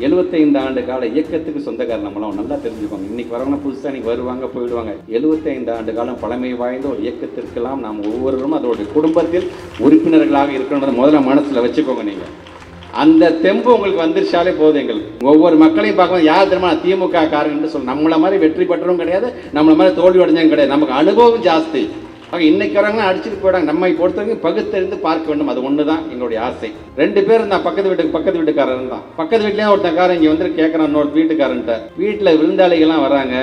75 ஆண்டு கால இயக்கத்துக்கு சொந்தக்காரர் நம்மளாம் நல்லா தெரிஞ்சுக்கோங்க. இன்னைக்கு வரவங்க புதுசாக இன்னைக்கு வருவாங்க போயிடுவாங்க. 75 ஆண்டு காலம் பழமை வாய்ந்த ஒரு இயக்கத்திற்கெல்லாம் நாம் ஒவ்வொருவரும் அதோடைய குடும்பத்தில் உறுப்பினர்களாக இருக்கணுன்றதை முதல்ல மனசில் வச்சுக்கோங்க. நீங்கள் அந்த தெம்பு உங்களுக்கு வந்துருச்சாலே போதும். எங்களுக்கு ஒவ்வொரு மக்களையும் பார்க்கும்போது யார் தெரியுமா திமுக காரங்கன்னு சொல்லணும். நம்மளை மாதிரி வெற்றி பெற்றவும் கிடையாது, நம்மளை மாதிரி தோல்வி அடைஞ்சவும் கிடையாது. நமக்கு அனுபவம் ஜாஸ்தி. இன்னைக்கு வரவங்க அடிச்சுட்டு போயிடாங்க. நம்மை பொறுத்தவரைக்கும் பகுத்தறிந்து பார்க்க வேண்டும். அது ஒன்று தான் எங்களுடைய ஆசை. 2 பேர் நான் பக்கத்து வீட்டுக்காரன் தான். பக்கத்து வீட்லேயும் ஒருத்தக்காரன் இங்கே வந்து கேட்குறான் இன்னொரு வீட்டுக்காரன்ட்ட, வீட்டில் விருந்தாளிகள்லாம் வராங்க,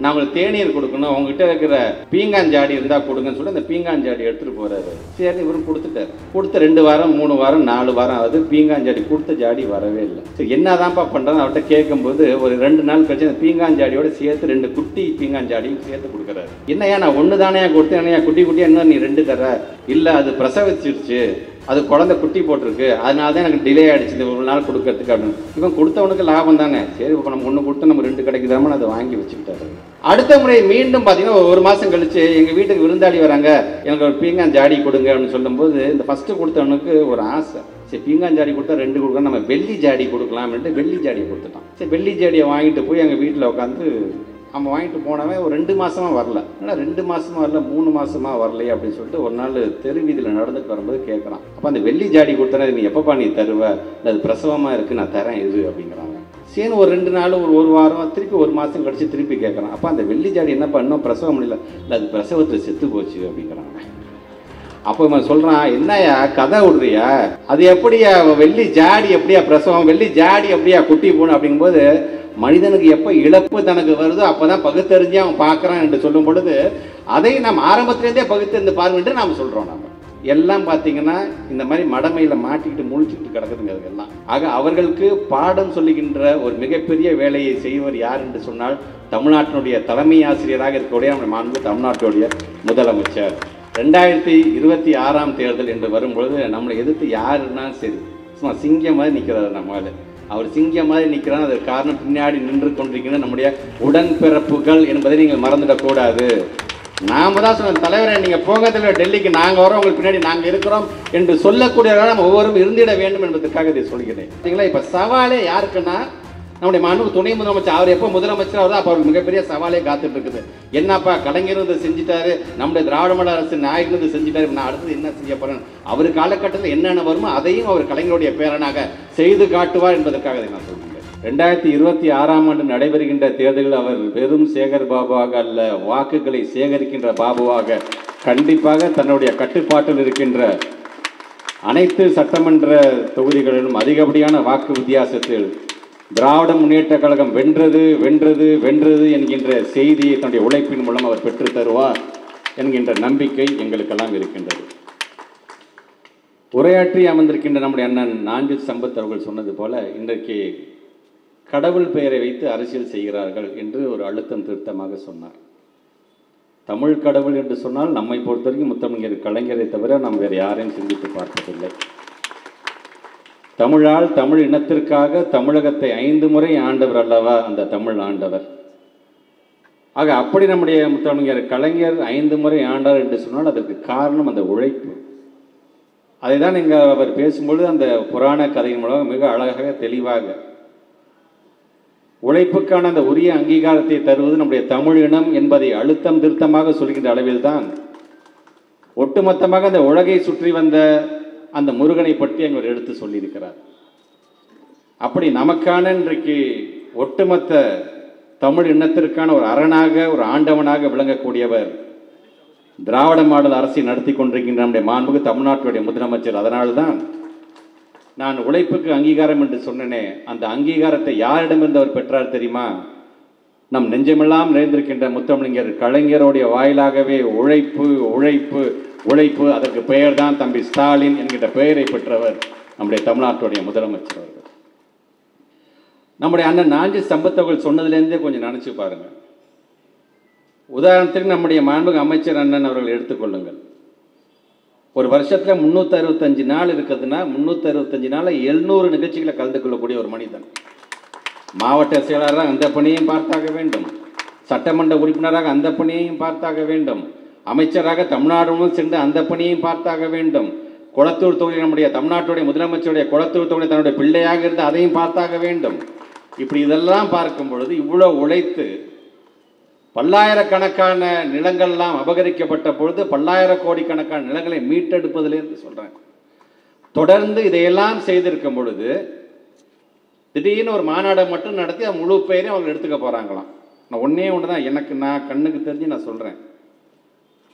நான் உங்களுக்கு தேநீர் கொடுக்கணும், உங்ககிட்ட இருக்கிற பீங்காஞ்சாடி இருந்தால் கொடுங்கன்னு சொல்லி அந்த பீங்காஞ்சாடி எடுத்துகிட்டு போகிறாரு. சரி, இவரும் கொடுத்துட்டார். கொடுத்த 2 வாரம் 3 வாரம் 4 வாரம் ஆகுது, பீங்காஞ்சாடி கொடுத்த ஜாடி வரவே இல்லை. சரி, என்னதான்ப்பா பண்ணுறேன்னு அவர்கிட்ட கேட்கும்போது ஒரு 2 நாள் கழிச்சு அந்த பீங்காஞ்சாடியோட சேர்த்து 2 குட்டி பீங்காஞ்சாடியும் சேர்த்து கொடுக்குறாரு. என்னையா நான் ஒன்று தானே கொடுத்தேன், என்னையா குட்டி குட்டியாக இன்னும் நீ 2 தர? இல்லை, அது பிரசவிச்சிருச்சு, அது குழந்தை குட்டி போட்டிருக்கு, அதனால தான் எனக்கு டிலே ஆகிடுச்சு ஒரு நாள் கொடுக்கறதுக்கு அப்படின்னு. இவன் கொடுத்தவனுக்கு லாபம் தானே. சரி, இப்போ நம்ம 1 கொடுத்து நம்ம 2 கிடைக்குதாம அதை வாங்கி வச்சுக்கிட்டாரு. அடுத்த முறை மீண்டும் பார்த்தீங்கன்னா 1 மாதம் கழிச்சு எங்கள் வீட்டுக்கு விருந்தாளி வராங்க, எனக்கு ஒரு பீங்காஞ்சாடி கொடுங்க அப்படின்னு சொல்லும்போது இந்த ஃபஸ்ட்டு கொடுத்தவனுக்கு ஒரு ஆசை, சரி பீங்காஞ்சாடி கொடுத்தா 2 கொடுக்கலாம், நம்ம வெள்ளி ஜாடி கொடுக்கலாம்னுட்டு வெள்ளி ஜாடி கொடுத்துட்டான். சரி, வெள்ளி ஜாடியை வாங்கிட்டு போய் எங்கள் வீட்டில் உட்காந்து நம்ம வாங்கிட்டு போனவன் ஒரு 2 மாதமாக வரல. ஆனால் 2 மாதமாக வரல, 3 மாதமாக வரலையே அப்படின்னு சொல்லிட்டு ஒரு நாள் தெரு வீதியில் நடந்துட்டு வரும்போது கேட்குறான். அப்போ அந்த வெள்ளி ஜாடி கொடுத்தனா நீ எப்பப்பா நீ தருவ? இல்லை, அது பிரசவமாக இருக்குது, நான் தரேன் இது அப்படிங்கிறாங்க. சரி, ஒரு 2 நாள் ஒரு வாரம் திருப்பி 1 மாதம் கழிச்சு திருப்பி கேட்குறான். அப்போ அந்த வெள்ளி ஜாடி என்னப்பா இன்னும் பிரசவம் முடியல? இல்லை, அது பிரசவத்தில் செத்து போச்சு அப்படிங்கிறாங்க. அப்போ இவன் சொல்கிறான், என்னையா கதை விடுறியா? அது எப்படியா வெள்ளி ஜாடி எப்படியா பிரசவம், வெள்ளி ஜாடி எப்படியா குட்டி போகணும்? அப்படிங்கும்போது மனிதனுக்கு எப்போ இழப்பு தனக்கு வருதோ அப்போ தான் பகுத்தறிஞ்சு அவன் பார்க்குறான் என்று சொல்லும் பொழுது அதை நம்ம ஆரம்பத்திலேருந்தே பகுத்தறிந்து பாருங்கன்ட்டு நாம் சொல்கிறோம். நம்ம எல்லாம் பார்த்தீங்கன்னா இந்த மாதிரி மடமையில் மாட்டிக்கிட்டு முழிச்சுக்கிட்டு கிடக்குதுங்க அதுக்கெல்லாம். ஆக அவர்களுக்கு பாடம் சொல்லுகின்ற ஒரு மிகப்பெரிய வேலையை செய்வர் யார் என்று சொன்னால் தமிழ்நாட்டினுடைய தலைமை ஆசிரியராக இருக்கக்கூடிய நம்ம மாண்பு தமிழ்நாட்டுடைய முதலமைச்சர். 2026ஆம் தேர்தல் என்று வரும்பொழுது நம்மளை எதிர்த்து யாருன்னா சரி சும்மா சிங்கம் மாதிரி நிற்கிறாரு நம்மளால. அவர் சிங்கம் மாதிரி நிற்கிறான். அதற்கு காரணம் பின்னாடி நின்று கொண்டிருக்கின்ற நம்முடைய உடன்பிறப்புகள் என்பதை நீங்கள் மறந்துடக்கூடாது. நாம தான் சொல்ல தலைவரை நீங்கள் போங்க தலைவர், டெல்லிக்கு நாங்கள் வரோம், உங்களுக்கு பின்னாடி நாங்கள் இருக்கிறோம் என்று சொல்லக்கூடியவர்களாக நம்ம ஒவ்வொருவரும் இருந்திட வேண்டும் என்பதற்காக இதை சொல்கிறேன். சரிங்களா? இப்போ சவாலே யாருக்குன்னா நம்முடைய மாண்பு துணை முதலமைச்சர். அவர் எப்போ முதலமைச்சர் ஆகுதோ அப்போ அவருக்கு மிகப்பெரிய சவாலே காத்துட்டு இருக்குது. என்னப்பா கலைஞர் இதை செஞ்சுட்டாரு, நம்முடைய திராவிட மாடல் அரசு நாயகன் இதை செஞ்சுட்டாரு, நான் அடுத்தது என்ன செய்ய போறேன், அவர் காலகட்டத்தில் என்னென்ன வருமோ அதையும் அவர் கலைஞருடைய பேரனாக செய்து காட்டுவார் என்பதற்காக இதை நான் சொல்கிறேன். 2026ஆம் ஆண்டு நடைபெறுகின்ற தேர்தலில் அவர் வெறும் சேகர் பாபுவாக அல்ல, வாக்குகளை சேகரிக்கின்ற பாபுவாக கண்டிப்பாக தன்னுடைய கட்டுப்பாட்டில் இருக்கின்ற அனைத்து சட்டமன்ற தொகுதிகளிலும் அதிகப்படியான வாக்கு வித்தியாசத்தில் திராவிட முன்னேற்ற கழகம் வென்றது வென்றது வென்றது என்கின்ற செய்தியை தன்னுடைய உழைப்பின் மூலம் அவர் பெற்று தருவார் என்கின்ற நம்பிக்கை எங்களுக்கெல்லாம் இருக்கின்றது. உரையாற்றி அமர்ந்திருக்கின்ற நம்முடைய அண்ணன் நாஞ்சில் சம்பத் அவர்கள் சொன்னது போல இன்றைக்கு கடவுள் பெயரை வைத்து அரசியல் செய்கிறார்கள் என்று ஒரு அழுத்தம் திருத்தமாக சொன்னார். தமிழ் கடவுள் என்று சொன்னால் நம்மை பொறுத்தவரைக்கும் முத்தமிழர் கலைஞரை தவிர நாம் வேறு யாரையும் சிந்தித்து பார்ப்பதில்லை. தமிழால் தமிழ் இனத்திற்காக தமிழகத்தை 5 முறை ஆண்டவர் அல்லவா அந்த தமிழ் ஆண்டவர். ஆக அப்படி நம்முடைய முத்தமிழர் கலைஞர் 5 முறை ஆண்டார் என்று சொன்னால் அதற்கு காரணம் அந்த உழைப்பு. அதை தான் இங்கே அவர் பேசும்பொழுது அந்த புராண கதையின் மூலம் மிக அழகாக தெளிவாக உழைப்புக்கான அந்த உரிய அங்கீகாரத்தை தருவது நம்முடைய தமிழ் இனம் என்பதை அழுத்தம் திருத்தமாக சொல்கின்ற அளவில் தான் ஒட்டுமொத்தமாக அந்த உலகை சுற்றி வந்த அந்த முருகனை பற்றி அங்கே எடுத்து சொல்லியிருக்கிறார். அப்படி நமக்கான இன்றைக்கு ஒட்டுமொத்த தமிழ் இனத்திற்கான ஒரு அரணாக ஒரு ஆண்டவனாக விளங்கக்கூடியவர் திராவிட மாடல் அரசை நடத்தி கொண்டிருக்கின்ற நம்முடைய மாண்புக்கு தமிழ்நாட்டுடைய முதலமைச்சர். அதனால்தான் நான் உழைப்புக்கு அங்கீகாரம் என்று சொன்னேனே, அந்த அங்கீகாரத்தை யாரிடமிருந்து அவர் பெற்றார் தெரியுமா? நம் நெஞ்சமெல்லாம் நிறைந்திருக்கின்ற முத்தமிழர் கலைஞருடைய வாயிலாகவே உழைப்பு உழைப்பு உழைப்பு. அதற்கு பெயர் தான் தம்பி ஸ்டாலின் என்கின்ற பெயரை பெற்றவர் நம்முடைய தமிழ்நாட்டுடைய முதலமைச்சர் அவர்கள். நம்முடைய அண்ணன் நாஞ்சில் சம்பத் அவர்கள் சொன்னதுலேருந்தே கொஞ்சம் நினச்சி பாருங்கள். உதாரணத்துக்கு நம்முடைய மாண்புமிகு அமைச்சர் அண்ணன் அவர்கள் எடுத்துக்கொள்ளுங்கள். ஒரு வருஷத்தில் 365 நாள் இருக்குதுன்னா 365 நாளில் 700 நிகழ்ச்சிகளை கலந்து கொள்ளக்கூடிய ஒரு மனிதன். மாவட்ட செயலாளராக அந்த பணியையும் பார்த்தாக வேண்டும், சட்டமன்ற உறுப்பினராக அந்த பணியையும் பார்த்தாக வேண்டும், அமைச்சராக தமிழ்நாடு சென்று அந்த பணியையும் பார்த்தாக வேண்டும், குளத்தூர் தொகுதி நம்முடைய தமிழ்நாட்டுடைய முதலமைச்சருடைய குளத்தூர் தொகுதி தன்னுடைய பிள்ளையாக இருந்து அதையும் பார்த்தாக வேண்டும். இப்படி இதெல்லாம் பார்க்கும் பொழுது இவ்வளோ உழைத்து பல்லாயிரக்கணக்கான நிலங்கள்லாம் அபகரிக்கப்பட்ட பொழுது பல்லாயிரம் கோடிக்கணக்கான நிலங்களை மீட்டெடுப்பதிலிருந்து சொல்கிறேன். தொடர்ந்து இதையெல்லாம் செய்திருக்கும் பொழுது திடீர்னு ஒரு மாநாடை மட்டும் நடத்தி அது முழு பெயரையும் அவங்க எடுத்துக்க போகிறாங்களாம். நான் ஒன்றே ஒன்று தான் எனக்கு நான் கண்ணுக்கு தெரிஞ்சு நான் சொல்கிறேன்.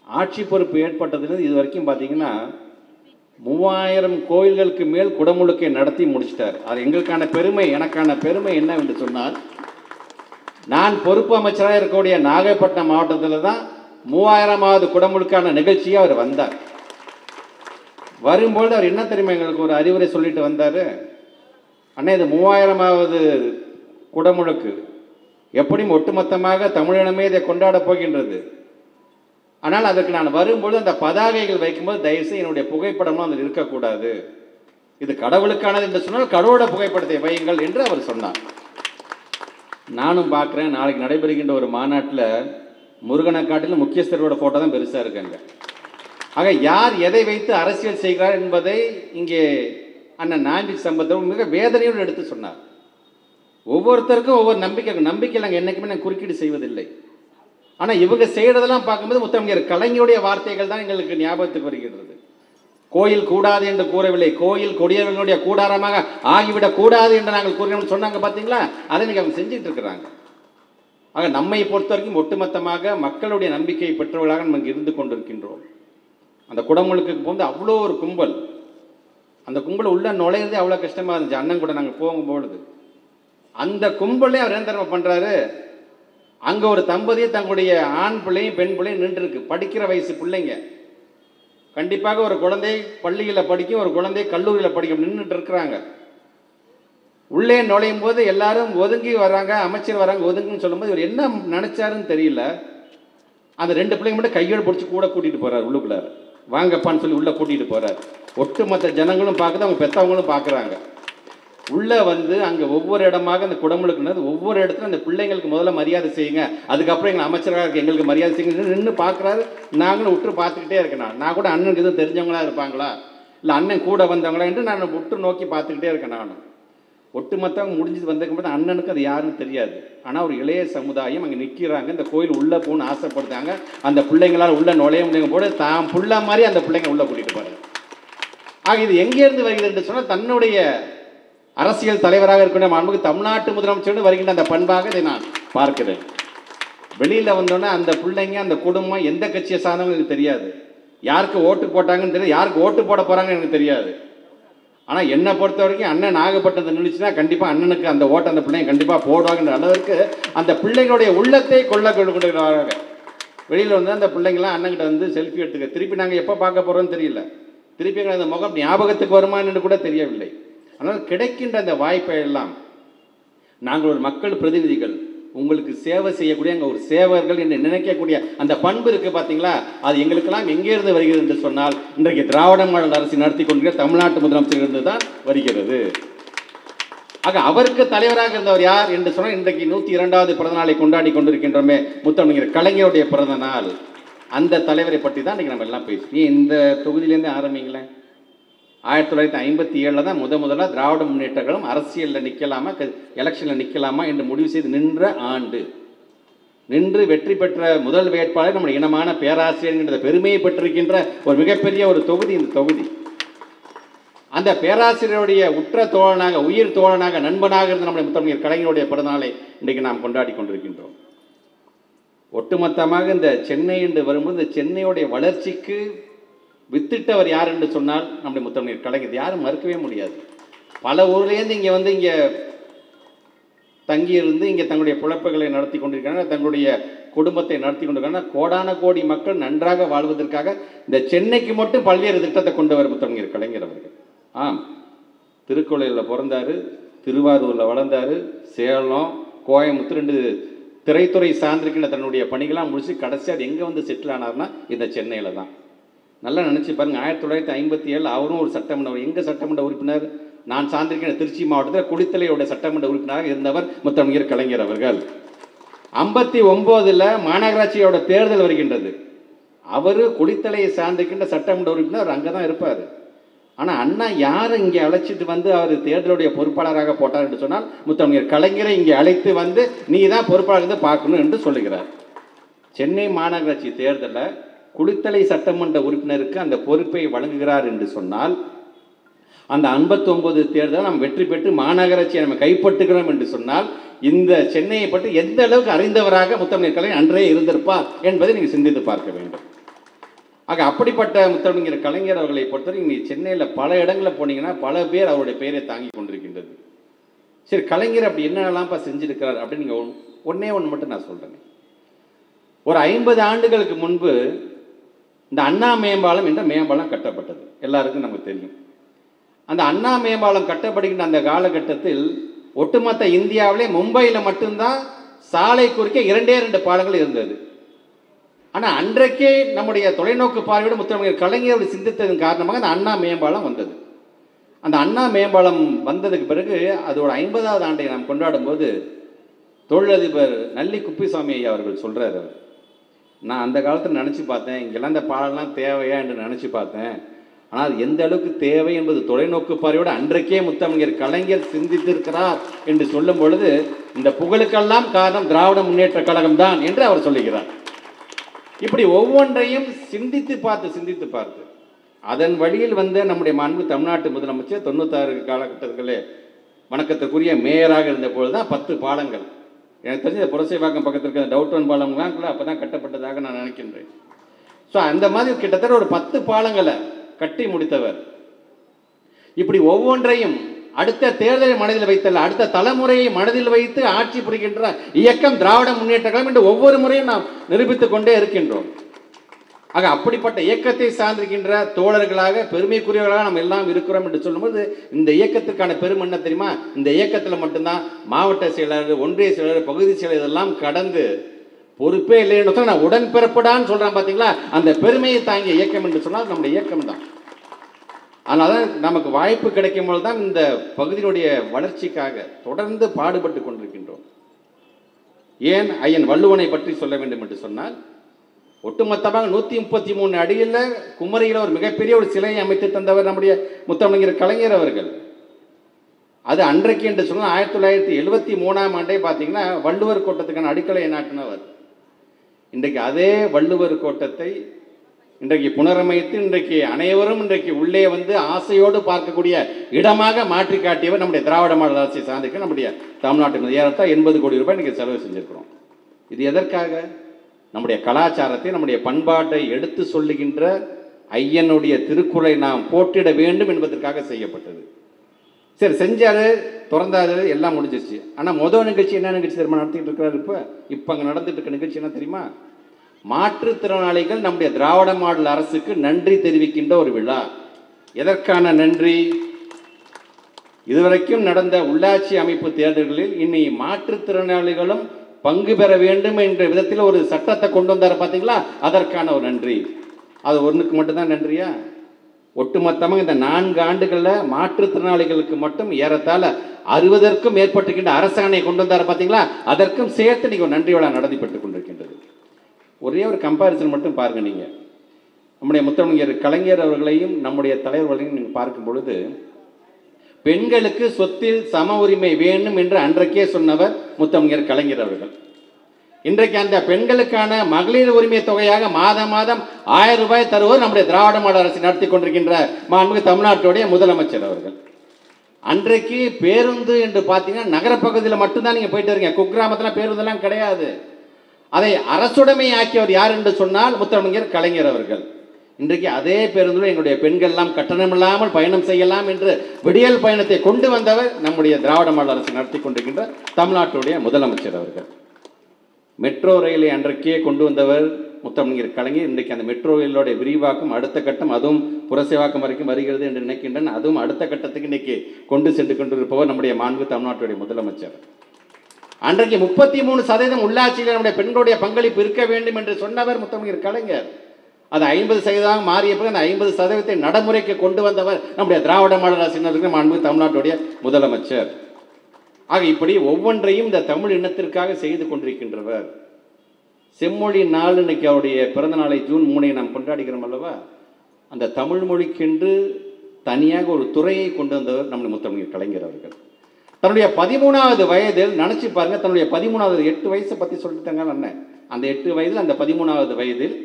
ஆட்சி பொறுப்பு ஏற்பட்டதுலேருந்து இது வரைக்கும் பார்த்தீங்கன்னா 3000 கோயில்களுக்கு மேல் குடமுழுக்கை நடத்தி முடிச்சிட்டார். அது எங்களுக்கான பெருமை. எனக்கான பெருமை என்னவென்று சொன்னால், நான் பொறுப்பு அமைச்சராக இருக்கக்கூடிய நாகப்பட்டினம் மாவட்டத்தில் தான் 3000வது குடமுழுக்கான நிகழ்ச்சியை அவர் வந்தார். வரும்பொழுது அவர் என்ன தெரியுமா எங்களுக்கு ஒரு அறிவுரை சொல்லிட்டு வந்தார். அண்ணா, இது 3000வது குடமுழுக்கு, எப்படியும் ஒட்டுமொத்தமாக தமிழினமே இதை கொண்டாடப் போகின்றது. ஆனால் அதற்கு நான் வரும்பொழுது அந்த பதாகைகள் வைக்கும்போது தயவுசெய்து என்னுடைய புகைப்படம்லாம் அதில் இருக்கக்கூடாது, இது கடவுளுக்கானது என்று சொன்னால் கடவுளோட புகைப்படத்தை வையுங்கள் என்று அவர் சொன்னார். நானும் பார்க்குறேன், நாளைக்கு நடைபெறுகின்ற ஒரு மாநாட்டில் முருகனை காட்டிலும் முக்கியஸ்தரோட ஃபோட்டோ தான் பெருசாக இருக்காங்க. ஆக யார் எதை வைத்து அரசியல் செய்கிறார் என்பதை இங்கே அண்ணன் நாஞ்சி சம்பந்தம் மிக வேதனையோடு எடுத்து சொன்னார். ஒவ்வொருத்தருக்கும் ஒவ்வொரு நம்பிக்கை நாங்கள் என்றைக்குமே நாங்கள் குறுக்கீடு செய்வதில்லை. ஆனால் இவங்க செய்கிறதெல்லாம் பார்க்கும்போது முத்தமிழர் கலைஞருடைய வார்த்தைகள் தான் எங்களுக்கு ஞாபகத்துக்கு வருகிறது. கோயில் கூடாது என்று கூறவில்லை, கோயில் கொடியவர்களுடைய கூடாரமாக ஆகிவிடக் கூடாது என்று நாங்கள் கூறினோம்னு சொன்னாங்க. பார்த்தீங்களா, அதை இன்னைக்கு அவங்க செஞ்சுட்டு இருக்கிறாங்க. ஆக நம்மை பொறுத்த வரைக்கும் ஒட்டுமொத்தமாக மக்களுடைய நம்பிக்கையை பெற்றவர்களாக நம்ம இருந்து கொண்டிருக்கின்றோம். அந்த குடமுழுக்கு போது அவ்வளோ ஒரு கும்பல், அந்த கும்பல் உள்ள நுழையிறதே அவ்வளோ கஷ்டமாக இருந்துச்சு. அண்ணன் கூட நாங்கள் போகும்பொழுது அந்த கும்பலே அவர் என்ன தர்மம் பண்ணுறாரு, அங்கே ஒரு தம்பதியை தங்களுடைய ஆண் பிள்ளையும் பெண் பிள்ளையும் நின்றுருக்கு, படிக்கிற வயசு பிள்ளைங்க. கண்டிப்பாக ஒரு குழந்தை பள்ளியில் படிக்கும், ஒரு குழந்தை கல்லூரியில் படிக்கும், நின்றுட்டு இருக்கிறாங்க. உள்ளே நுழையும் போது எல்லாரும் ஒதுங்கி வராங்க, அமைச்சர் வராங்க, ஒதுங்குன்னு சொல்லும்போது இவர் என்ன நினைச்சாருன்னு தெரியல. அந்த 2 பிள்ளைங்க மட்டும் கையோடு பிடிச்சி கூட கூட்டிகிட்டு போகிறார். உள்ளுக்குள்ளார் வாங்கப்பான்னு சொல்லி உள்ளே கூட்டிகிட்டு போகிறார். ஒட்டுமொத்த ஜனங்களும் பார்க்குது, அவங்க பெற்றவங்களும் பார்க்குறாங்க. உள்ளே வந்து அங்கே ஒவ்வொரு இடமாக அந்த குடமுழுக்குனது ஒவ்வொரு இடத்துல அந்த பிள்ளைங்களுக்கு முதல்ல மரியாதை செய்யுங்க, அதுக்கப்புறம் எங்கள் அமைச்சராக இருக்க எங்களுக்கு மரியாதை செய்யுங்க நின்று பார்க்குறாரு. நாங்களும் விட்டு பார்த்துக்கிட்டே இருக்கேன். நான் கூட அண்ணனுக்கு எதுவும் தெரிஞ்சவங்களா இருப்பாங்களா, இல்லை அண்ணன் கூட வந்தவங்களா என்று நான் விட்டு நோக்கி பார்த்துக்கிட்டே இருக்கேன். நானும் ஒட்டுமொத்தம் முடிஞ்சு வந்ததுக்கு அண்ணனுக்கு அது யாருன்னு தெரியாது. ஆனால் ஒரு இளைய சமுதாயம் அங்கே நிற்கிறாங்க, இந்த கோயில் உள்ளே போகணும்னு ஆசைப்படுறாங்க. அந்த பிள்ளைங்களால் உள்ளே நுழைய முடியும் போது தான் புள்ள மாதிரி அந்த பிள்ளைங்க உள்ளே கூட்டிகிட்டு போகிறாங்க. ஆக இது எங்கேருந்து வருகிறது என்று சொன்னால், தன்னுடைய அரசியல் தலைவராக இருக்கிற மாண்புமிகு தமிழ்நாட்டு முதலமைச்சர் வருகின்ற அந்த பண்பாக இதை நான் பார்க்கிறேன். வெளியில் வந்தோன்னே அந்த பிள்ளைங்க அந்த குடும்பம் எந்த கட்சியை சார்ந்தவங்க எனக்கு தெரியாது, யாருக்கு ஓட்டு போட்டாங்கன்னு தெரியாது, யாருக்கு ஓட்டு போட போகிறாங்கன்னு எனக்கு தெரியாது. ஆனால் என்னை பொறுத்த வரைக்கும் அண்ணன் நாகப்பட்டினத்தை நின்றுச்சுன்னா கண்டிப்பாக அண்ணனுக்கு அந்த ஓட்டை அந்த பிள்ளைங்க கண்டிப்பாக போடுவாங்கன்ற அளவிற்கு அந்த பிள்ளைங்களுடைய உள்ளத்தை கொள்ளுகிறாங்க. வெளியில் வந்து அந்த பிள்ளைங்களாம் அண்ணன்கிட்ட வந்து செல்ஃபி எடுத்துக்க, திருப்பி நாங்கள் எப்போ பார்க்க போகிறோன்னு தெரியல, திருப்பி எங்களை அந்த முகம் ஞாபகத்துக்கு வருமானு கூட தெரியவில்லை. ஆனால் கிடைக்கின்ற அந்த வாய்ப்பை எல்லாம் நாங்கள் ஒரு மக்கள் பிரதிநிதிகள், உங்களுக்கு சேவை செய்யக்கூடிய அங்கே ஒரு சேவர்கள் என்று நினைக்கக்கூடிய அந்த பண்பு இருக்குது பார்த்தீங்களா, அது எங்களுக்கெல்லாம் எங்கேருந்து வருகிறது என்று சொன்னால் இன்றைக்கு திராவிட மாடல் அரசு நடத்தி கொண்டிருக்கிற தமிழ்நாட்டு முதலமைச்சர் தான் வருகிறது. ஆக அவருக்கு தலைவராக இருந்தவர் யார் என்று சொன்னால், இன்றைக்கு 102வது பிறந்த நாளை கொண்டாடி கொண்டிருக்கின்றோமே முத்தமிழர் கலைஞருடைய பிறந்த நாள். அந்த தலைவரை பற்றி தான் இன்றைக்கி நம்ம எல்லாம் பேசுவோம். இந்த தொகுதியிலேருந்து ஆரம்பிங்களேன். 1957 தான் முதலாக திராவிட முன்னேற்ற கழகம் அரசியலில் நிற்கலாமா, எலெக்ஷனில் நிற்கலாமா என்று முடிவு செய்து நின்ற ஆண்டு. நின்று வெற்றி பெற்ற முதல் வேட்பாளர் நம்முடைய இனமான பேராசிரியர் என்ற பெருமையை பெற்றிருக்கின்ற ஒரு மிகப்பெரிய ஒரு தொகுதி இந்த தொகுதி. அந்த பேராசிரியருடைய உற்ற தோழனாக, உயிர் தோழனாக, நண்பனாக இருந்த நம்முடைய முத்தமிழர் கலைஞருடைய பிறந்தநாளை இன்றைக்கு நாம் கொண்டாடி கொண்டிருக்கின்றோம். ஒட்டுமொத்தமாக இந்த சென்னை என்று வரும்போது இந்த சென்னையுடைய வளர்ச்சிக்கு வித்திட்டவர் யார் என்று சொன்னால் நம்முடைய முத்தமிழர் கலைஞர். யாரும் மறுக்கவே முடியாது. பல ஊர்லேருந்து இங்கே வந்து இங்கே தங்கியிருந்து இங்கே தங்களுடைய பிழைப்புகளை நடத்தி கொண்டிருக்கிறாங்க, தங்களுடைய குடும்பத்தை நடத்தி கொண்டிருக்காங்க. கோடான கோடி மக்கள் நன்றாக வாழ்வதற்காக இந்த சென்னைக்கு மட்டும் பல்வேறு திட்டத்தை கொண்டவர் முத்தமிழர் கலைஞர் அவர்கள். ஆம், திருக்கோயிலில் பிறந்தார், திருவாரூரில் வளர்ந்தார், சேலம், கோயம்புத்தூர் 2 திரைத்துறை சார்ந்திருக்கின்ற தன்னுடைய பணிகளாக முடிச்சு கடைசியாக அது எங்கே வந்து செட்டில் ஆனார்னா இந்த சென்னையில் தான். நல்லா நினச்சி பாருங்கள், 1957 அவரும் ஒரு சட்டமன்ற, எங்கள் சட்டமன்ற உறுப்பினர், நான் சார்ந்திருக்கிற திருச்சி மாவட்டத்தில் குளித்தலையோட சட்டமன்ற உறுப்பினராக இருந்தவர் முத்தமிழர் கலைஞர் அவர்கள். 59 மாநகராட்சியோட தேர்தல் வருகின்றது. அவர் குளித்தலையை சார்ந்திருக்கின்ற சட்டமன்ற உறுப்பினர் அங்கே தான் இருப்பார். ஆனால் அண்ணா யாரை இங்கே அழைச்சிட்டு வந்து அவர் தேர்தலுடைய பொறுப்பாளராக போட்டார் என்று சொன்னால் முத்தமிழர் கலைஞரை இங்கே அழைத்து வந்து நீ தான் பொறுப்பாளர் இருந்து பார்க்கணும் என்று சொல்லுகிறார். சென்னை மாநகராட்சி தேர்தலில் குளித்தலை சட்டமன்ற உறுப்பினருக்கு அந்த பொறுப்பை வழங்குகிறார் என்று சொன்னால் அந்த 59 தேர்தல் நாம் வெற்றி பெற்று மாநகராட்சியை நம்ம கைப்பற்றுகிறோம் என்று சொன்னால் இந்த சென்னையை பற்றி எந்த அளவுக்கு அறிந்தவராக முத்தமிழர் கலைஞர் அன்றே இருந்திருப்பார் என்பதை நீங்கள் சிந்தித்து பார்க்க வேண்டும். ஆக அப்படிப்பட்ட முத்தமிழர் கலைஞர் அவர்களை பொறுத்தவரை நீங்கள் சென்னையில் பல இடங்களில் போனீங்கன்னா பல பேர் அவருடைய பெயரை தாங்கி கொண்டிருக்கின்றது. சரி, கலைஞர் அப்படி என்னெல்லாம்ப்பா செஞ்சிருக்கிறார் அப்படின்னு நீங்கள் ஒன்றே ஒன்று மட்டும் நான் சொல்கிறேன். ஒரு 50 ஆண்டுகளுக்கு முன்பு இந்த அண்ணா மேம்பாலம் என்ற மேம்பாலம் கட்டப்பட்டது, எல்லாருக்கும் நமக்கு தெரியும். அந்த அண்ணா மேம்பாலம் கட்டப்படுகின்ற அந்த காலகட்டத்தில் ஒட்டுமொத்த இந்தியாவிலே மும்பையில் மட்டும்தான் சாலை குறுக்கே 2 பாலங்கள் இருந்தது. ஆனால் அன்றைக்கே நம்முடைய தொலைநோக்கு பார்வையோடு முத்தமிழர் கலைஞர் சிந்தித்ததன் காரணமாக அந்த அண்ணா மேம்பாலம் வந்தது. அந்த அண்ணா மேம்பாலம் வந்ததுக்கு பிறகு அதோட 50வது ஆண்டை நாம் கொண்டாடும் போது தொழிலதிபர் நல்லி குப்பிசாமி ஐயா அவர்கள் சொல்கிறார், நான் அந்த காலத்தில் நினச்சி பார்த்தேன், இங்கெல்லாம் இந்த பாலம்லாம் தேவையா என்று நினச்சி பார்த்தேன். ஆனால் அது எந்த அளவுக்கு தேவை என்பது தொலைநோக்கு பார்வையோடு அன்றைக்கே முத்தமிழர் கலைஞர் சிந்தித்திருக்கிறார் என்று சொல்லும் பொழுது இந்த புகழுக்கெல்லாம் காரணம் திராவிட முன்னேற்ற கழகம் தான் என்று அவர் சொல்லுகிறார். இப்படி ஒவ்வொன்றையும் சிந்தித்து பார்த்து அதன் வழியில் வந்த நம்முடைய மாண்பு தமிழ்நாட்டு முதலமைச்சர் 96 காலகட்டத்திலே வணக்கத்திற்குரிய மேயராக இருந்த பொழுது தான் 10 பாலங்கள், எனக்கு தெரிஞ்ச புரசைவாக்கம் பக்கத்தில் இருக்கிற டவுட்டோன் பாலம்லாம் கூட அப்போ தான் கட்டப்பட்டதாக நான் நினைக்கின்றேன். ஸோ அந்த மாதிரி கிட்டத்தட்ட ஒரு 10 பாலங்களை கட்டி முடித்தவர். இப்படி ஒவ்வொன்றையும் அடுத்த தேர்தலை மனதில் வைத்தல்ல, அடுத்த தலைமுறையை மனதில் வைத்து ஆட்சி புரிகின்ற இயக்கம் திராவிட முன்னேற்ற கழகம் என்று ஒவ்வொரு முறையும் நாம் நிரூபித்துக் கொண்டே இருக்கின்றோம். ஆக அப்படிப்பட்ட இயக்கத்தை சார்ந்திருக்கின்ற தோழர்களாக பெருமைக்குரியவர்களாக நாம் எல்லாம் இருக்கிறோம் என்று சொல்லும்போது இந்த இயக்கத்திற்கான பெருமை என்ன தெரியுமா? இந்த இயக்கத்தில் மட்டும்தான் மாவட்ட செயலாளர், ஒன்றிய செயலாளர், பகுதி செயலாளர் இதெல்லாம் கடந்து பொறுப்பே இல்லைன்னு சொன்னால் நான் உடன்பிறப்படான்னு சொல்கிறேன் பார்த்தீங்களா, அந்த பெருமையை தாங்கிய இயக்கம் என்று சொன்னால் நம்முடைய இயக்கம் தான். அதனால தான் நமக்கு வாய்ப்பு கிடைக்கும் போது தான் இந்த பகுதியினுடைய வளர்ச்சிக்காக தொடர்ந்து பாடுபட்டு கொண்டிருக்கின்றோம். ஏன் ஐயன் வள்ளுவனை பற்றி சொல்ல வேண்டும் என்று சொன்னால் ஒட்டுமொத்தமாக 133 அடியில் குமரியில் ஒரு மிகப்பெரிய ஒரு சிலையை அமைத்து தந்தவர் நம்முடைய முத்தமிழர் கலைஞர் அவர்கள். அது அன்றைக்கு என்று சொன்னால் 1973ஆம் ஆண்டே பார்த்தீங்கன்னா வள்ளுவர் கோட்டத்துக்கான அடிக்கலை நாட்டினவர். இன்றைக்கு அதே வள்ளுவர் கோட்டத்தை இன்றைக்கு புனரமைத்து இன்றைக்கு அனைவரும் இன்றைக்கு உள்ளே வந்து ஆசையோடு பார்க்கக்கூடிய இடமாக மாற்றி காட்டியவர் நம்முடைய திராவிட மாடல் அரசியை சார்ந்திருக்க நம்முடைய தமிழ்நாட்டு ஏறத்தாழ 80 கோடி ரூபாய் இன்றைக்கி செலவு செஞ்சுருக்கிறோம். இது எதற்காக? நம்முடைய கலாச்சாரத்தை, நம்முடைய பண்பாட்டை எடுத்து சொல்லுகின்ற ஐயனுடைய திருக்குறளை நாம் போற்றிட வேண்டும் என்பதற்காக செய்யப்பட்டது. சரி, செஞ்சாரு, திறந்தாரு, எல்லாம் முடிஞ்சிருச்சு. ஆனால் முதல் நிகழ்ச்சி என்ன நிகழ்ச்சி தெரியுமா நடத்திட்டு இருக்கிறாரு? இப்போ அங்கே நடந்துட்டு இருக்க நிகழ்ச்சி என்ன தெரியுமா? மாற்றுத்திறனாளிகள் நம்முடைய திராவிட மாடல் அரசுக்கு நன்றி தெரிவிக்கின்ற ஒரு விழா. எதற்கான நன்றி? இதுவரைக்கும் நடந்த உள்ளாட்சி அமைப்பு தேர்தல்களில் இனி மாற்றுத்திறனாளிகளும் பங்கு பெற வேண்டும் என்ற விதத்தில் ஒரு சட்டத்தை கொண்டு வந்தார் பார்த்தீங்களா, அதற்கான ஒரு நன்றி. அது ஒன்றுக்கு மட்டும்தான் நன்றியா? ஒட்டுமொத்தமாக இந்த 4 ஆண்டுகளில் மாற்றுத்திறனாளிகளுக்கு மட்டும் ஏறத்தாழ 60க்கும் மேற்பட்டுகின்ற அரசாணையை கொண்டு வந்தார் பார்த்தீங்களா, அதற்கும் சேர்த்து நீங்கள் ஒரு நன்றி விழா நடத்தப்பட்டுக் கொண்டிருக்கின்றது. ஒரே ஒரு கம்பாரிசன் மட்டும் பாருங்க. நீங்கள் நம்முடைய முத்தமிழர் கலைஞர் அவர்களையும் நம்முடைய தலைவர்களையும் நீங்கள் பார்க்கும் பொழுது பெண்களுக்கு சொத்தில் சம உரிமை வேண்டும் என்று அன்றைக்கே சொன்னவர் முத்தமிழர் கலைஞர் அவர்கள். இன்றைக்கு அந்த பெண்களுக்கான மகளிர் உரிமை தொகையாக மாதம் 1000 ரூபாய் தருவோர் நம்முடைய திராவிட மாடல் அரசு நடத்தி கொண்டிருக்கின்ற மாண்புமிகு தமிழ்நாட்டுடைய முதலமைச்சர் அவர்கள். அன்றைக்கு பேருந்து என்று பார்த்தீங்கன்னா நகரப்பகுதியில் மட்டும்தான் நீங்கள் போயிட்டு இருக்கீங்க, குக்கிராமத்தில் பேருந்தெல்லாம் கிடையாது. அதை அரசுடைமை ஆக்கியவர் யார் என்று சொன்னால் முத்தமிழர் கலைஞர் அவர்கள். இன்றைக்கு அதே பேருந்தில் எங்களுடைய பெண்கள் எல்லாம் கட்டணமில்லாமல் பயணம் செய்யலாம் என்று விடியல் பயணத்தை கொண்டு வந்தவர் நம்முடைய திராவிட மாடல் அரசு நடத்தி கொண்டிருக்கின்ற தமிழ்நாட்டுடைய முதலமைச்சர் அவர்கள். மெட்ரோ ரயிலை அன்றைக்கே கொண்டு வந்தவர் முத்தமிழர் கலைஞர். இன்றைக்கு அந்த மெட்ரோ ரயிலோடைய விரிவாக்கம் அடுத்த கட்டம், அதுவும் புரசைவாக்கம் வரைக்கும் வருகிறது என்று நினைக்கின்றன. அதுவும் அடுத்த கட்டத்துக்கு இன்றைக்கி கொண்டு சென்று கொண்டிருப்பவர் நம்முடைய மாண்பு தமிழ்நாட்டுடைய முதலமைச்சர். அன்றைக்கு 33% உள்ளாட்சியில் நம்முடைய பெண்களுடைய பங்களிப்பு இருக்க வேண்டும் என்று சொன்னவர் முத்தமிழர் கலைஞர். அது 50% மாறிய பிறகு அந்த 50% நடைமுறைக்கு கொண்டு வந்தவர் நம்முடைய திராவிட மாடல் அரசு மாண்பு தமிழ்நாட்டுடைய முதலமைச்சர். ஆக இப்படி ஒவ்வொன்றையும் இந்த தமிழ் இனத்திற்காக செய்து கொண்டிருக்கின்றவர். செம்மொழி நாள் இன்னைக்கு அவருடைய பிறந்த நாளை ஜூன் 3 நாம் கொண்டாடுகிறோம் அல்லவா? அந்த தமிழ் மொழிக்கென்று தனியாக ஒரு துறையை கொண்டு வந்தவர் நம்முடைய முத்தமிழர் கலைஞர் அவர்கள். தன்னுடைய 13வது வயதில் நினச்சி பாருங்க, தன்னுடைய 13வது 8 வயசை பற்றி சொல்லிட்டாங்க அண்ணன். அந்த 8 வயதில் அந்த 13வது வயதில்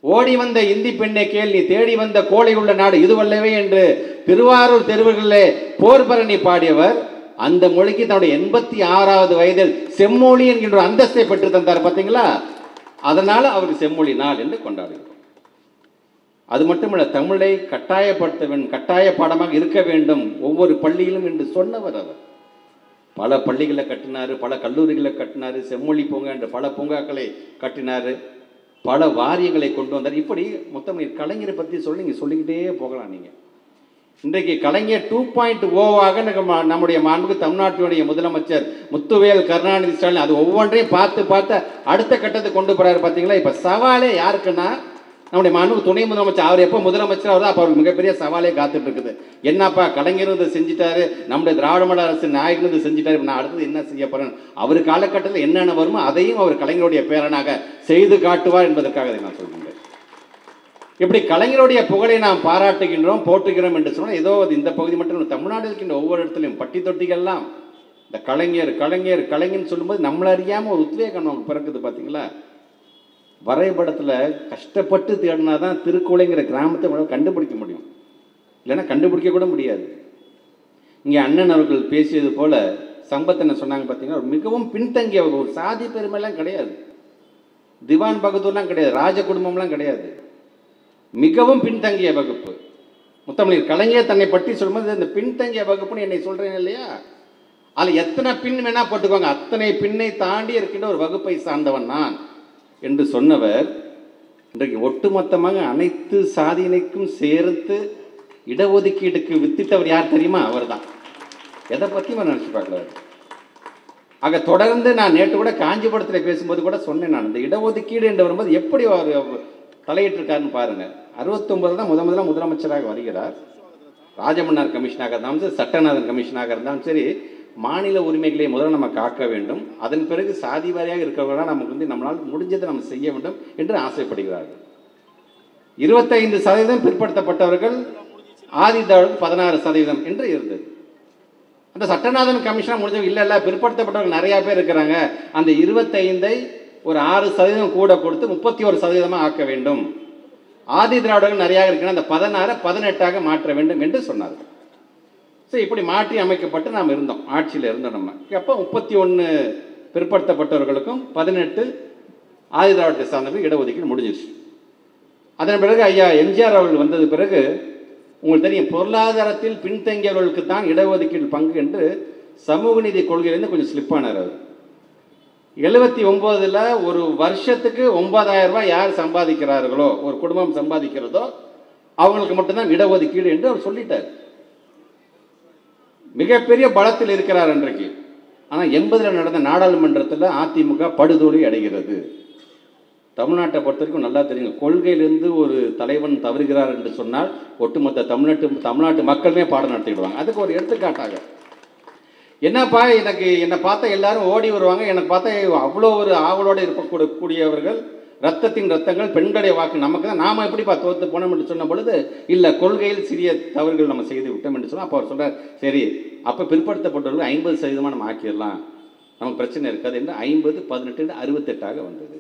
ஓடி வந்த இந்தி பெண்ணை கேள் நீ தேடி வந்த கோழை உள்ள நாடு இதுவல்லவே என்று திருவாரூர் தெருவுகளிலே போர்பரணி பாடியவர் அந்த மொழிக்கு தன்னுடைய 86வது வயதில் செம்மொழி என்கின்ற அந்தஸ்தை பெற்று தந்தார். பார்த்தீங்களா? அதனால அவருக்கு செம்மொழி நாள் என்று கொண்டாடுகிறோம். அது மட்டுமல்ல, தமிழை கட்டாயப்படுத்த வேண்டும், கட்டாய பாடமாக இருக்க வேண்டும் ஒவ்வொரு பள்ளியிலும் என்று சொன்னவர் அவர். பல பள்ளிகளை கட்டினார், பல கல்லூரிகளை கட்டினார், செம்மொழி பூங்கா என்ற பல பூங்காக்களை கட்டினார், பல வாரியங்களை கொண்டு வந்தார். இப்படி முத்தமிழ் கலைஞரை பற்றி சொல்லி நீங்கள் சொல்லிக்கிட்டே போகலாம். நீங்கள் இன்றைக்கு கலைஞர் 2.0 நம்முடைய மாண்புக்கு தமிழ்நாட்டினுடைய முதலமைச்சர் முத்துவேல் கருணாநிதி ஸ்டாலின் அது ஒவ்வொன்றையும் பார்த்து பார்த்து அடுத்த கட்டத்துக்கு கொண்டு போகிறாரு. பார்த்தீங்களா? இப்போ சவாலே யாருக்குன்னா நம்முடைய மாண்புக்கு துணை முதலமைச்சர். அவர் எப்போ முதலமைச்சர் ஆகுதோ அப்போ அவருக்கு மிகப்பெரிய சவாலே காத்துட்டு இருக்குது. என்னப்பா கலைஞர் இதை செஞ்சுட்டாரு, நம்முடைய திராவிட மாடல் அரசு நாயகன் இதை செஞ்சுட்டாரு, நான் அடுத்தது என்ன செய்ய போறேன், அவர் காலகட்டத்தில் என்னென்ன வருமோ அதையும் அவர் கலைஞருடைய பேரனாக செய்து காட்டுவார் என்பதற்காக அதை நான் சொல்கின்றேன். இப்படி கலைஞருடைய புகழை நாம் பாராட்டுகின்றோம், போற்றுகிறோம் என்று சொன்னால் ஏதோ இந்த பகுதி மட்டும் தமிழ்நாடு இருக்கின்ற ஒவ்வொரு இடத்துலையும் பட்டி தொட்டிகள்லாம் இந்த கலைஞர் கலைஞர் கலைஞர்னு சொல்லும்போது நம்மளை அறியாமல் ஒரு உத்வேகம் நமக்கு பிறக்குது. பார்த்தீங்களா? வரைபடத்தில் கஷ்டப்பட்டு தேடினா தான் திருக்கோளைங்கிற கிராமத்தை கண்டுபிடிக்க முடியும், இல்லைன்னா கண்டுபிடிக்க கூட முடியாது. இங்கே அண்ணன் அவர்கள் பேசியது போல சம்பத் என்ன சொன்னாங்க பார்த்தீங்கன்னா, மிகவும் பின்தங்கிய ஒரு சாதி பெருமைலாம் கிடையாது, திவான் பகதூர்லாம் கிடையாது, ராஜ குடும்பம்லாம் கிடையாது, மிகவும் பின்தங்கிய வகுப்பு. முத்தமிழர் கலைஞர் தன்னை பற்றி சொல்லும்போது இந்த பின்தங்கிய வகுப்புன்னு என்னை சொல்கிறேன் இல்லையா, அதில் எத்தனை பின் வேணா போட்டுக்கோங்க, அத்தனை பின்னை தாண்டி இருக்கின்ற ஒரு வகுப்பை சார்ந்தவன் நான் என்று சொன்னவர் இன்றைக்கு ஒட்டுமொத்தமாக அனைத்து சாதியினைக்கும் சேர்த்து இடஒதுக்கீடுக்கு வித்திட்டவர் யார் தெரியுமா? அவர் தான். எதை பற்றியும் அவர் நினச்சி பார்க்கலாரு. ஆக தொடர்ந்து நான் நேற்று கூட காஞ்சிபுரத்தில் பேசும்போது கூட சொன்னேன், நான் இந்த இடஒதுக்கீடு என்று வரும்போது எப்படி அவர் தலையிட்டிருக்காருன்னு பாருங்கள். 69 தான் முதல்ல முதலமைச்சராக வருகிறார். ராஜமன்னார் கமிஷனாக இருந்தாலும் சரி, சட்டநாதன் கமிஷனாக இருந்தாலும் சரி, மாநில உரிமைகளை முதல்ல நம்ம காக்க வேண்டும், அதன் பிறகு சாதி வாரியாக இருக்கிறவர்களால் நமக்கு நம்மளால் முடிஞ்சதை நம்ம செய்ய வேண்டும் என்று ஆசைப்படுகிறார்கள். 25% பிற்படுத்தப்பட்டவர்கள், ஆதிதிராவிடருக்கு 16% என்று இருந்தது. அந்த சட்டநாதன் கமிஷனாக முடிஞ்சவங்க இல்லை பிற்படுத்தப்பட்டவர்கள் நிறையா பேர் இருக்கிறாங்க, அந்த 25ஐ ஒரு 6% கூட கொடுத்து 31% ஆக்க வேண்டும், ஆதி திராவிடர்கள் நிறையா இருக்கிற அந்த 16 18ஆக மாற்ற வேண்டும் என்று சொன்னார்கள். சரி, இப்படி மாற்றி அமைக்கப்பட்டு நாம் இருந்தோம், ஆட்சியில் இருந்தோம். நம்ம அப்போ 31 பிற்படுத்தப்பட்டவர்களுக்கும் 18 ஆதி திராவிடத்தை சார்ந்தவர்கள் இடஒதுக்கீடு முடிஞ்சிருச்சு. அதன் பிறகு ஐயா எம்ஜிஆர் அவர்கள் வந்தது பிறகு உங்களுக்கு தெரியும், பொருளாதாரத்தில் பின்தங்கியவர்களுக்கு தான் இடஒதுக்கீடு பங்கு என்று சமூக நீதி கொள்கையிலேருந்து கொஞ்சம் ஸ்லிப்பானார் அவர். 79 ஒரு வருஷத்துக்கு 9000 ரூபாய் யார் சம்பாதிக்கிறார்களோ, ஒரு குடும்பம் சம்பாதிக்கிறதோ அவங்களுக்கு மட்டும்தான் இடஒதுக்கீடு என்று அவர் சொல்லிட்டார். மிகப்பெரிய பலத்தில் இருக்கிறார் இன்றைக்கு. ஆனால் 80 நடந்த நாடாளுமன்றத்தில் அதிமுக படுதோல்வி அடைகிறது. தமிழ்நாட்டை பொறுத்த வரைக்கும் நல்லா தெரியுங்க, கொள்கையிலிருந்து ஒரு தலைவன் தவறுகிறார் என்று சொன்னால் ஒட்டுமொத்த தமிழ்நாட்டு மக்களுமே பாடம் நடத்திடுவாங்க. அதுக்கு ஒரு எடுத்துக்காட்டாக என்னப்பா, என்னை பார்த்தா எல்லாரும் ஓடி வருவாங்க, எனக்கு பார்த்தா அவ்வளோ ஒரு ஆவலோடு இருக்கக்கூடியவர்கள், ரத்தத்தின் ரத்தங்கள் பெண்களுடைய வாக்கு நமக்கு தான், நாம் எப்படிப்பா தோற்று போனோம் என்று சொன்ன பொழுது, இல்லை கொள்கையில் சிறிய தவறுகள் நம்ம செய்து விட்டோம் என்று சொன்னால் அப்போ அவர் சொல்கிறார், சரி அப்போ பிற்படுத்தப்பட்டவர்கள் 50% நம்ம ஆக்கிடலாம், நமக்கு பிரச்சனை இருக்காது என்று 50, 18, 68 வந்தது.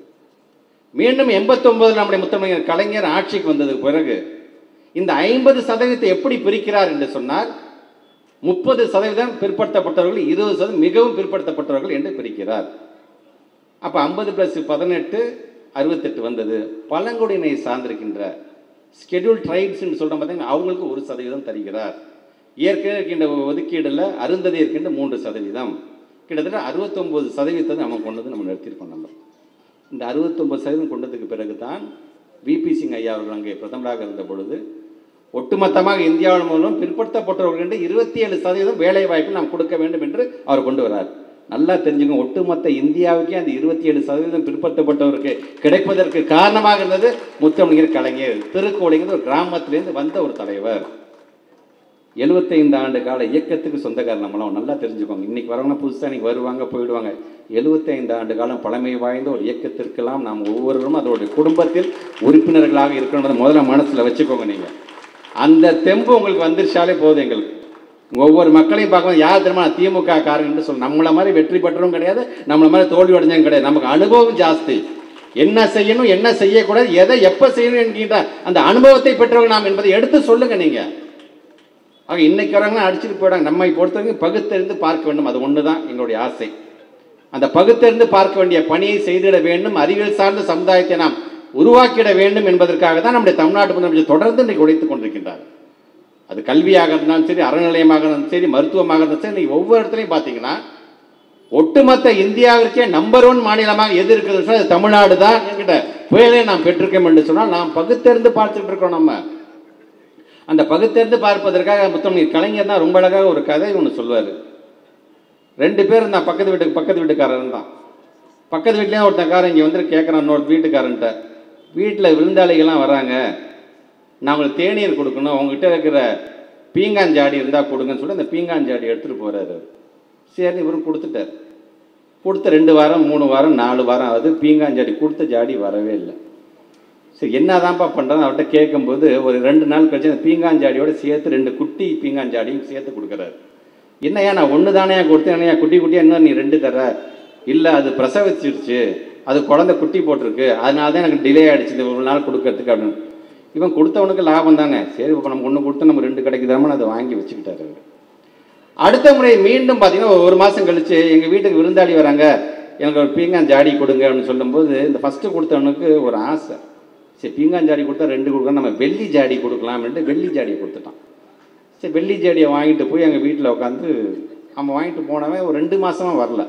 மீண்டும் 89 நம்முடைய முத்தமிழர் கலைஞர் ஆட்சிக்கு வந்ததுக்கு பிறகு இந்த 50% எப்படி பிரிக்கிறார் என்று சொன்னால் 30% பிற்படுத்தப்பட்டவர்கள், 20% மிகவும் பிற்படுத்தப்பட்டவர்கள் என்று பிரிக்கிறார். அப்போ 50 + 18 68 வந்தது. பழங்குடியினை சார்ந்திருக்கின்ற ஸ்கெடியூல் ட்ரைப்ஸ் என்று சொல்கிறோம் பார்த்தீங்கன்னா, அவங்களுக்கு 1% தருகிறார். ஏற்கனவே இருக்கின்ற ஒதுக்கீடில் அருந்ததி இருக்கின்ற 3%, கிட்டத்தட்ட 69% நம்ம கொண்டது நம்ம நிறுத்தியிருக்கோம். நம்ம இந்த 69% கொண்டதுக்கு பிறகு தான் விபி சிங் ஐயா அவர்கள் அங்கே பிரதமராக இருந்த பொழுது ஒட்டுமொத்தமாக இந்தியாவில் மூலம் பிற்படுத்தப்பட்டவர்கள் 27% வேலை வாய்ப்பு நாம் கொடுக்க வேண்டும் என்று அவர் கொண்டு வரார். நல்லா தெரிஞ்சுக்கோங்க, ஒட்டுமொத்த இந்தியாவுக்கே அந்த 27% பிற்படுத்தப்பட்டவருக்கு கிடைப்பதற்கு காரணமாக இருந்தது முத்தமிழர் கலைஞர். திருக்கோளைங்கிற ஒரு கிராமத்திலேருந்து வந்த ஒரு தலைவர். 75 ஆண்டு கால இயக்கத்துக்கு சொந்தக்காரர் நம்மளாம் நல்லா தெரிஞ்சுக்கோங்க. இன்றைக்கி வரவங்க புதுசாக இன்றைக்கி வருவாங்க போயிடுவாங்க. 75 ஆண்டு காலம் பழமை வாய்ந்த ஒரு இயக்கத்திற்கெல்லாம் நாம் ஒவ்வொருவரும் அதோடைய குடும்பத்தில் உறுப்பினர்களாக இருக்கணுன்றதை முதல்ல மனசில் வச்சுக்கோங்க. நீங்கள் அந்த தெம்பு உங்களுக்கு வந்துருச்சாலே போதும். எங்களுக்கு ஒவ்வொரு மக்களையும் பார்க்கும்போது யார் தெரியுமா திமுக காரங்கன்னு சொல்லி நம்மளை மாதிரி வெற்றி பெற்றவும் கிடையாது, நம்மளை மாதிரி தோல்வி அடைஞ்சவும் கிடையாது. நமக்கு அனுபவம் ஜாஸ்தி. என்ன செய்யணும் என்ன செய்யக்கூடாது எதை எப்போ செய்யணும் என்கின்ற அந்த அனுபவத்தை பெற்றவங்க நாம் என்பதை எடுத்து சொல்லுங்க நீங்க. ஆக இன்னைக்கு வரவங்க அடிச்சுட்டு போயிடாங்க. நம்மை பொறுத்தவரைக்கும் பகுத்தறிந்து பார்க்க வேண்டும். அது ஒன்று தான் எங்களுடைய ஆசை. அந்த பகுத்தறிந்து பார்க்க வேண்டிய பணியை செய்திட வேண்டும். அறிவியல் சார்ந்த சமுதாயத்தை நாம் உருவாக்கிட வேண்டும் என்பதற்காக தான் நம்முடைய தமிழ்நாட்டு முதலமைச்சர் தொடர்ந்து இன்றைக்கு உழைத்துக் கொண்டிருக்கின்றார். அது கல்வியாக இருந்தாலும் சரி, அறநிலையமாக இருந்தாலும் சரி, மருத்துவமாக இருந்தாலும் சரி, இன்னைக்கு ஒவ்வொரு இடத்துலையும் பார்த்தீங்கன்னா ஒட்டுமொத்த இந்தியாவிற்கே நம்பர் 1 மாநிலமாக எது இருக்குதுன்னு சொன்னால் அது தமிழ்நாடு தான் என்கிட்ட புயலே நாம் பெற்றிருக்கோம் என்று சொன்னால் நாம் பகுத்தறிந்து பார்த்துட்டு இருக்கோம். நம்ம அந்த பகுத்தறிந்து பார்ப்பதற்காக முத்தமிழ் கலைஞர் தான் ரொம்ப அழகாக ஒரு கதை ஒன்று சொல்லுவார். 2 பேர் இருந்தான், பக்கத்து வீட்டுக்காரன் தான். பக்கத்து வீட்லேயும் ஒருத்தக்காரன் இங்கே வந்து கேட்குறான் இன்னொரு வீட்டுக்காரன்ட்ட, வீட்டில் விருந்தாளிகள்லாம் வராங்க, நான் உங்களுக்கு தேநீர் கொடுக்கணும், உங்ககிட்ட இருக்கிற பீங்காஞ்சாடி இருந்தால் கொடுங்கன்னு சொல்லி அந்த பீங்காஞ்சாடி எடுத்துகிட்டு போகிறாரு. சரி இவரும் கொடுத்துட்டார். கொடுத்த 2 வாரம் 3 வாரம் 4 வாரம் ஆகுது, பீங்காஞ்சாடி கொடுத்த ஜாடி வரவே இல்லை. சரி என்னதான்ப்பா பண்ணுறான்னு அவர்கிட்ட கேட்கும்போது ஒரு 2 நாள் கழிச்சு அந்த பீங்காஞ்சாடியோடு சேர்த்து 2 குட்டி பீங்காஞ்சாடியும் சேர்த்து கொடுக்குறாரு. என்னையா நான் ஒன்று தானே கொடுத்தேன், என்னையா குட்டி குட்டியாக இன்னும் நீ 2 தர? இல்லை அது பிரசவிச்சிருச்சு, அது குழந்தை குட்டி போட்டிருக்கு, அதனால தான் எனக்கு டிலே ஆகிடுச்சு இந்த 1 நாள் கொடுக்கறதுக்கு அப்படின்னு. இவன் கொடுத்தவனுக்கு லாபம் தானே, சரி இப்போ நம்ம 1 கொடுத்து நம்ம 2 கிடைக்குதாமன்னு அதை வாங்கி வச்சுக்கிட்டாரு. அடுத்த முறை மீண்டும் பார்த்தீங்கன்னா 1 மாதம் கழிச்சு எங்கள் வீட்டுக்கு விருந்தாளி வராங்க, எனக்கு ஒரு பீங்காஞ்சாடி கொடுங்க அப்படின்னு சொல்லும்போது இந்த ஃபஸ்ட்டு கொடுத்தவனுக்கு ஒரு ஆசை, சரி பீங்காஞ்சாடி கொடுத்தா 2 கொடுக்கணும், நம்ம வெள்ளி ஜாடி கொடுக்கலாம்னுட்டு வெள்ளி ஜாடியை கொடுத்துட்டான். சரி வெள்ளி ஜாடியை வாங்கிட்டு போய் எங்கள் வீட்டில் உட்காந்து அவன் வாங்கிட்டு போனவன் ஒரு 2 மாதமாக வரல.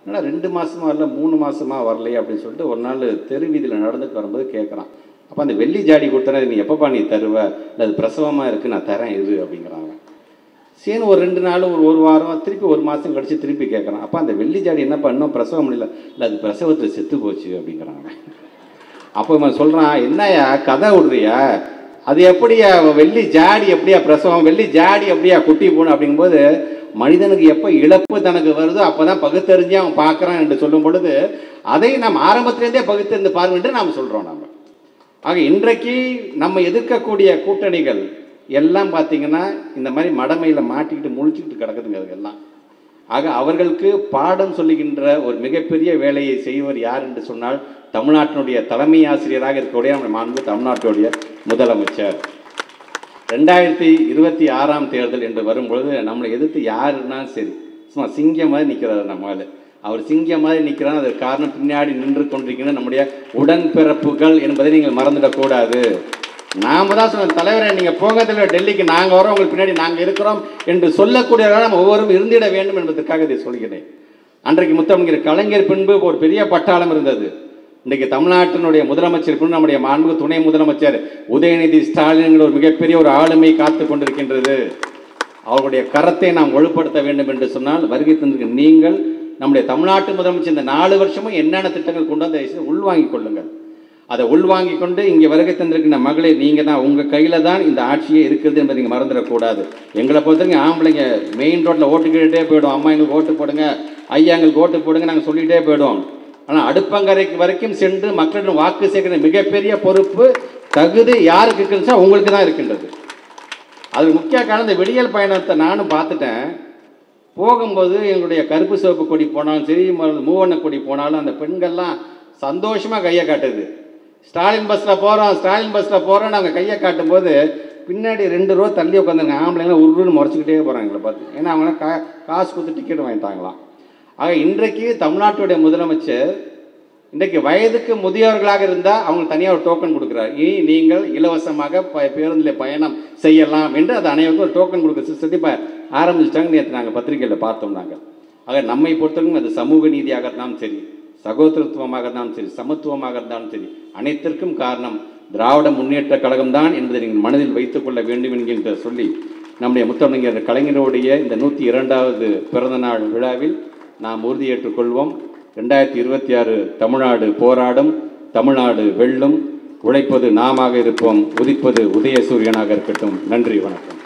ஏன்னா 2 மாதமாக வரல 3 மாதமாக வரலையே அப்படின்னு சொல்லிட்டு ஒரு நாள் தெரு வீதியில் நடந்துட்டு வரும்போது கேட்குறான். அப்போ அந்த வெள்ளி ஜாடி கொடுத்தனா நீ எப்பப்பா நீ தருவ? இல்லை அது பிரசவமாக இருக்குது, நான் தரேன் இது அப்படிங்கிறாங்க. சரி ஒரு 2 நாள் ஒரு வாரம் திருப்பி 1 மாதம் கழிச்சு திருப்பி கேட்குறான். அப்போ அந்த வெள்ளி ஜாடி என்னப்பா இன்னும் பிரசவம் முடியல? இல்லை அது பிரசவத்தில் செத்து போச்சு அப்படிங்கிறாங்க. அப்போ இவன் சொல்கிறான், என்னையா கதை விடுறியா, அது எப்படியா வெள்ளி ஜாடி எப்படியா பிரசவம், வெள்ளி ஜாடி எப்படியா குட்டி போகணும் அப்படிங்கும்போது மனிதனுக்கு எப்போ இழப்பு தனக்கு வருதோ அப்போ தான் பகுத்தறிஞ்சு அவன் பார்க்குறான் என்று சொல்லும் பொழுது அதை நாம் ஆரம்பத்திலேருந்தே பகுத்தறிந்து பாருங்க என்று நாம் சொல்கிறோம். நம்ம ஆக இன்றைக்கு நம்ம எதிர்க்கக்கூடிய கூட்டணிகள் எல்லாம் பார்த்தீங்கன்னா இந்த மாதிரி மடமையில் மாட்டிக்கிட்டு முழிச்சுக்கிட்டு கிடக்குதுங்க அதுக்கெல்லாம். ஆக அவர்களுக்கு பாடம் சொல்லுகின்ற ஒரு மிகப்பெரிய வேலையை செய்வர் யார் என்று சொன்னால் தமிழ்நாட்டினுடைய தலைமை ஆசிரியராக இருக்கக்கூடிய நம்ம மாண்பு தமிழ்நாட்டுடைய முதலமைச்சர். 2026ஆம் தேர்தல் என்று வரும்பொழுது நம்மளை எதிர்த்து யாருன்னாலும் சரி சும்மா சிங்கம் மாதிரி நிற்கிறாரு நம்மளால். அவர் சிங்கம் மாதிரி நிற்கிறார், அதற்கு காரணம் பின்னாடி நின்று கொண்டிருக்கின்ற நம்முடைய உடன்பிறப்புகள் என்பதை நீங்கள் மறந்துடக்கூடாது. நாம தான் சொன்ன தலைவரை நீங்கள் போங்க தலைவர் டெல்லிக்கு, நாங்கள் வரோம், உங்களுக்கு பின்னாடி நாங்கள் இருக்கிறோம் என்று சொல்லக்கூடியவர்களாக நம்ம ஒவ்வொருவரும் இருந்திட வேண்டும் என்பதற்காக இதை சொல்கிறேன். அன்றைக்கு முத்தமிழ் கலைஞர் பின்பு ஒரு பெரிய பட்டாளம் இருந்தது. இன்றைக்கு தமிழ்நாட்டினுடைய முதலமைச்சர் பின்பு நம்முடைய மாண்பு துணை முதலமைச்சர் உதயநிதி ஸ்டாலின் ஒரு மிகப்பெரிய ஒரு ஆளுமை காத்து கொண்டிருக்கின்றது. அவர்களுடைய கரத்தை நாம் வலுப்படுத்த வேண்டும் என்று சொன்னால் வருகை தந்திருக்க நீங்கள் நம்முடைய தமிழ்நாட்டு முதலமைச்சர் இந்த 4 வருஷமும் என்னென்ன திட்டங்கள் கொண்டு வந்து உள்வாங்கிக் கொள்ளுங்கள். அதை உள்வாங்கிக் கொண்டு இங்கே வருகை தந்திருக்கின்ற மகளே நீங்கள் தான், உங்கள் கையில் தான் இந்த ஆட்சியே இருக்கிறது என்பதை நீங்கள் மறந்துடக்கூடாது. எங்களை பொறுத்தவரைக்கும் ஆம்பளைங்க மெயின் ரோட்டில் ஓட்டு கேட்டுகிட்டே போயிடுவோம், அம்மா எங்களுக்கு ஓட்டு போடுங்க, ஐயா எங்களுக்கு ஓட்டு போடுங்க நாங்கள் சொல்லிகிட்டே போயிடுவோம். ஆனால் அடுப்பங்கரைக்கு வரைக்கும் சென்று மக்களிடம் வாக்கு சேர்க்கிற மிகப்பெரிய பொறுப்பு தகுதி யாருக்கு இருக்குன்னு உங்களுக்கு தான் இருக்கின்றது. அது முக்கிய காரணம் இந்த விடியல் பயணத்தை நானும் பார்த்துட்டேன். போகும்போது எங்களுடைய கருப்பு சிவப்பு கொடி போனாலும் சரி, மூவண்ண கொடி போனாலும் அந்த பெண்கள்லாம் சந்தோஷமாக கையை காட்டுது. ஸ்டாலின் பஸ்ஸில் போகிறோம், ஸ்டாலின் பஸ்ஸில் போகிறோம் நாங்கள் கையை காட்டும்போது பின்னாடி 2 ரூபா தள்ளி உட்காந்துருங்க ஆம்பளைங்களாம் உருன்னு முறைச்சிக்கிட்டே போகிறாங்க எங்களை பார்த்து. ஏன்னா அவங்களாம் காசு கொடுத்து டிக்கெட் வாங்கிட்டாங்களாம். ஆக இன்றைக்கு தமிழ்நாட்டுடைய முதலமைச்சர் இன்றைக்கு வயதுக்கு முதியவர்களாக இருந்தால் அவங்களுக்கு தனியாக ஒரு டோக்கன் கொடுக்குறாரு. இனி நீங்கள் இலவசமாக பேருந்தில் பயணம் செய்யலாம் என்று அது அனைவருக்கும் ஒரு டோக்கன் கொடுக்குற சிஸ்டத்தை இப்போ ஆரம்பிச்சிட்டாங்க. நேற்று நாங்கள் பத்திரிகையில் பார்த்தோம். நாங்கள் ஆக நம்மை பொறுத்தவரைக்கும் அது சமூக நீதியாக இருந்தாலும் சரி, சகோதரத்துவமாக இருந்தாலும் சரி, சமத்துவமாக இருந்தாலும் சரி, அனைத்திற்கும் காரணம் திராவிட முன்னேற்ற கழகம் தான் என்பதை நீங்கள் மனதில் வைத்துக் கொள்ள வேண்டும் என்கின்ற சொல்லி நம்முடைய முத்தமிழர் கலைஞருடைய இந்த 102வது பிறந்தநாள் விழாவில் நாம் உறுதியேற்றுக் கொள்வோம். 2026 தமிழ்நாடு போராடும், தமிழ்நாடு வெல்லும், உழைப்பது நாமாக இருப்போம், உதிப்பது உதயசூரியனாக இருக்கட்டும். நன்றி, வணக்கம்.